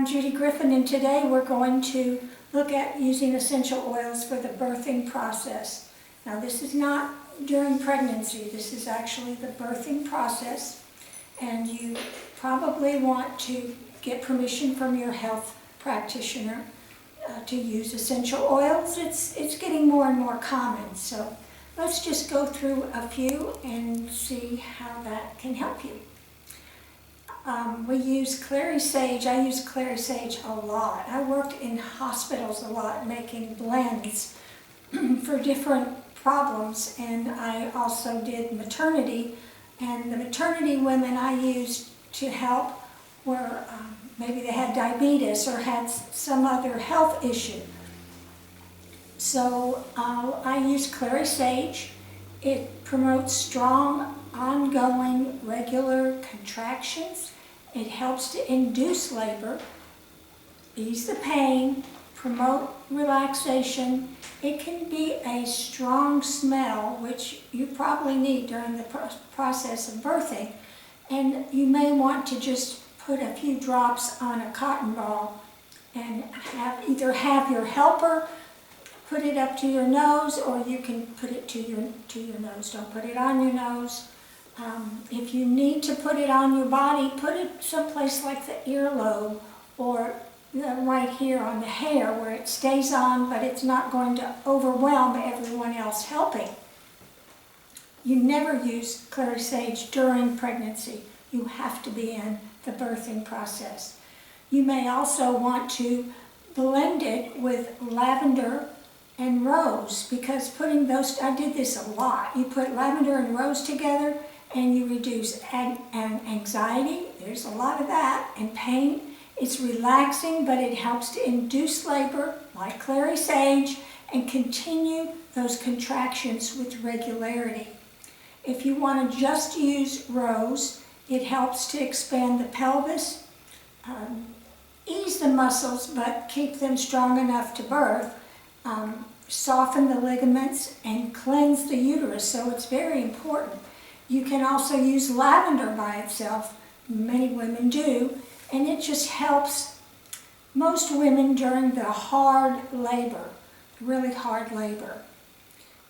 I'm Judy Griffin, and today we're going to look at using essential oils for the birthing process. Now, this is not during pregnancy. This is actually the birthing process, and you probably want to get permission from your health practitioner to use essential oils. It's getting more and more common, so let's just go through a few and see how that can help you. We use Clary Sage. I use Clary Sage a lot. I worked in hospitals a lot making blends for different problems, and I also did maternity. And the maternity women I used to help were maybe they had diabetes or had some other health issue. So I use Clary Sage. It promotes strong, ongoing, regular contractions. It helps to induce labor, ease the pain, promote relaxation. It can be a strong smell, which you probably need during the process of birthing. And you may want to just put a few drops on a cotton ball and either have your helper put it up to your nose, or you can put it to your nose. Don't put it on your nose. If you need to put it on your body, put it someplace like the earlobe or right here on the hair where it stays on, but it's not going to overwhelm everyone else helping. You never use Clary Sage during pregnancy. You have to be in the birthing process. You may also want to blend it with lavender and rose, because putting those, I did this a lot. You put lavender and rose together and you reduce anxiety, there's a lot of that, and pain. It's relaxing, but it helps to induce labor, like Clary Sage, and continue those contractions with regularity. If you want to just use rose, it helps to expand the pelvis, ease the muscles, but keep them strong enough to birth, soften the ligaments, and cleanse the uterus, so it's very important. You can also use lavender by itself. Many women do, and it just helps most women during the hard labor, really hard labor.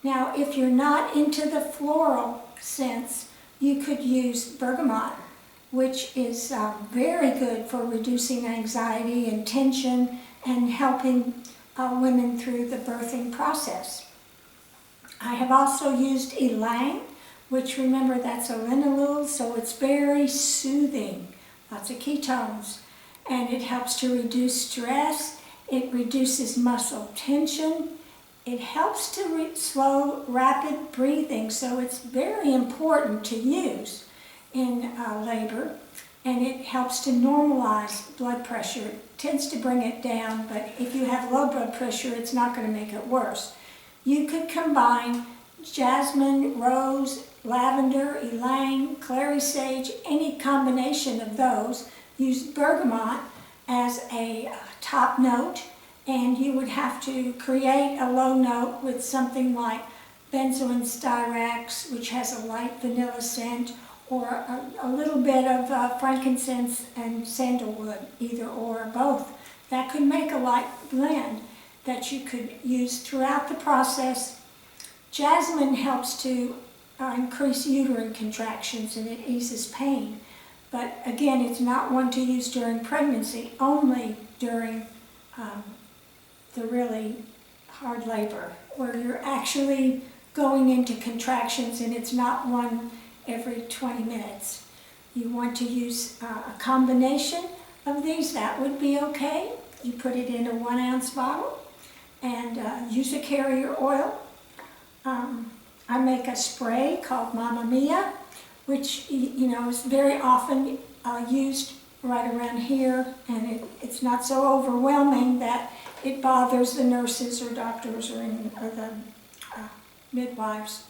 Now, if you're not into the floral scents, you could use bergamot, which is very good for reducing anxiety and tension and helping women through the birthing process. I have also used Ylang, which, remember, that's a linalool, so it's very soothing, lots of ketones, and it helps to reduce stress. It reduces muscle tension. It helps to slow rapid breathing, so it's very important to use in labor, and it helps to normalize blood pressure. It tends to bring it down, but if you have low blood pressure, it's not going to make it worse. You could combine jasmine, rose, lavender, ylang, Clary Sage, any combination of those. Use bergamot as a top note, and you would have to create a low note with something like benzoin styrax, which has a light vanilla scent, or a little bit of frankincense and sandalwood, either or both. That could make a light blend that you could use throughout the process. Jasmine helps to increase uterine contractions, and it eases pain. But again, it's not one to use during pregnancy, only during the really hard labor, where you're actually going into contractions, and it's not one every 20 minutes. You want to use a combination of these, that would be okay. You put it in a 1 ounce bottle and use a carrier oil. I make a spray called Mamma Mia, which is very often used right around here, and it's not so overwhelming that it bothers the nurses or doctors or the midwives.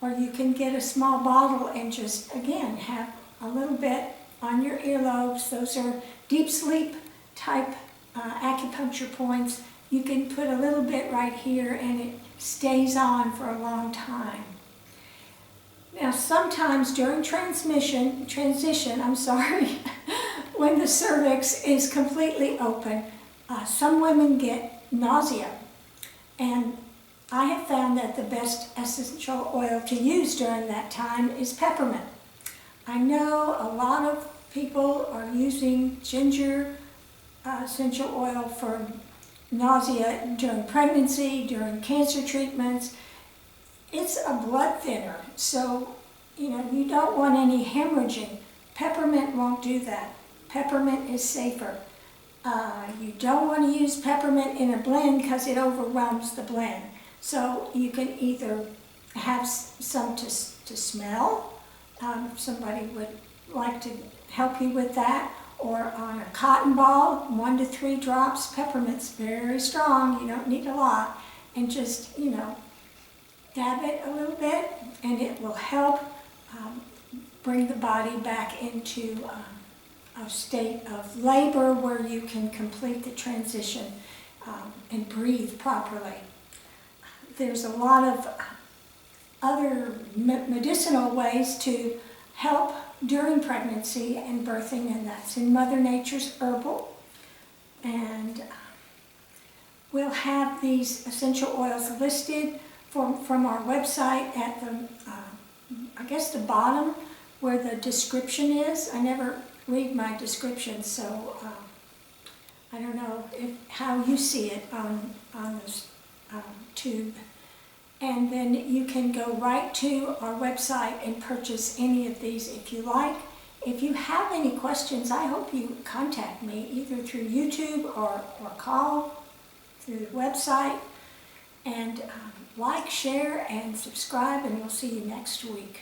Or you can get a small bottle and just, again, have a little bit on your earlobes. Those are deep sleep type acupuncture points. You can put a little bit right here and it stays on for a long time. Now, sometimes during transition, when the cervix is completely open. Some women get nausea, and I have found that the best essential oil to use during that time is peppermint. I know a lot of people are using ginger essential oil for nausea during pregnancy, during cancer treatments. It's a blood thinner, so you don't want any hemorrhaging. Peppermint won't do that. Peppermint is safer. You don't want to use peppermint in a blend because it overwhelms the blend. So you can either have some to smell, if somebody would like to help you with that, or on a cotton ball, 1 to 3 drops. Peppermint's very strong, you don't need a lot, and just, dab it a little bit, and it will help bring the body back into a state of labor where you can complete the transition and breathe properly. There's a lot of other medicinal ways to help during pregnancy and birthing, and that's in Mother Nature's Herbal. And we'll have these essential oils listed from our website at the bottom where the description is. I never read my description, so I don't know how you see it on this tube. And then you can go right to our website and purchase any of these if you like. If you have any questions, I hope you contact me either through YouTube or call through the website. And like, share, and subscribe, and we'll see you next week.